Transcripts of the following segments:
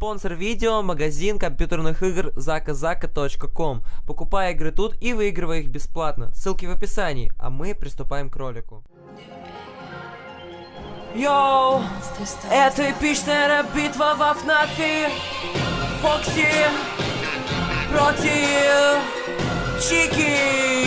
Спонсор видео — магазин компьютерных игр zakazaka.com. Покупай игры тут и выигрывай их бесплатно. Ссылки в описании, а мы приступаем к ролику. Йоу! Это эпичная битва во ФНАФе. Фокси против Чики.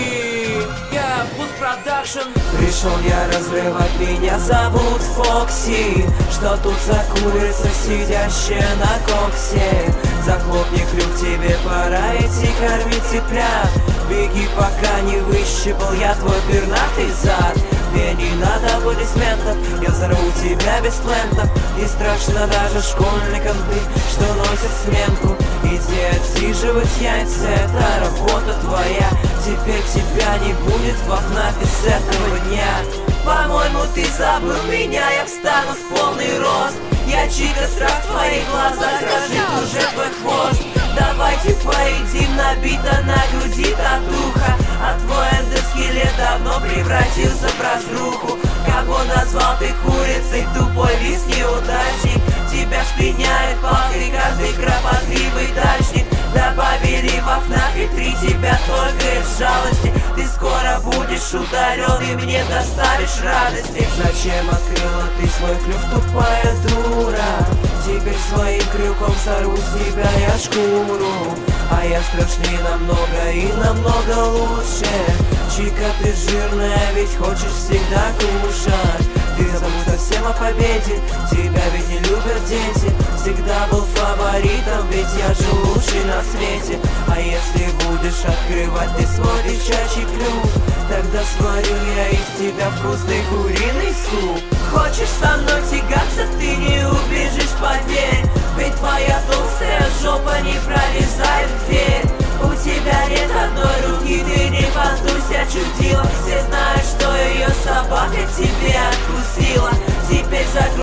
Я Буст Продакшн. Пришел я разрывать, меня зовут Фокси. Что тут за курица, сидящая на коксе? Захлопни клюв, тебе пора идти кормить цыплят. Беги, пока не выщипал я твой пернатый зад. Мне не надо аплодисментов, я взорву тебя без плентов. Не страшно даже школьникам ты, что носят сменку. Иди отсиживать яйца, это работа твоя. Теперь тебя не будет во ФНАФе с этого дня. По-моему, ты забыл меня, я встану в полный рост. Я Чика, страх в твоих глазах, дрожит уже твой хвост. Давайте поедим, набито на груди татуха. А твой эндоскелет давно превратился в разруху. Кого назвал ты курицей, тупой лис неудачник? Тебя шпиняет палкой каждый кропотливый дачник. Добавили во ФНАФе 3 тебя только из жалости. Ты скоро будешь удален и мне доставишь радости. Зачем открыла ты свой клюв, тупая дура? Теперь своим крюком сорву с тебя я шкуру. А я страшнее намного и намного лучше. Чика, ты жирная, ведь хочешь всегда кушать. Ты забыл совсем о победе, тебя ведь не любят дети. Всегда был фаворитом, ведь я же лучший на свете. А если будешь открывать ты свой девчачий клюв, тогда сварю я из тебя вкусный куриный суп. Хочешь со мной тягаться, ты не убежишь, поверь. Ведь твоя толстая жопа не пролезает в дверь. У тебя нет одной руки, ты не подуйся, чудила.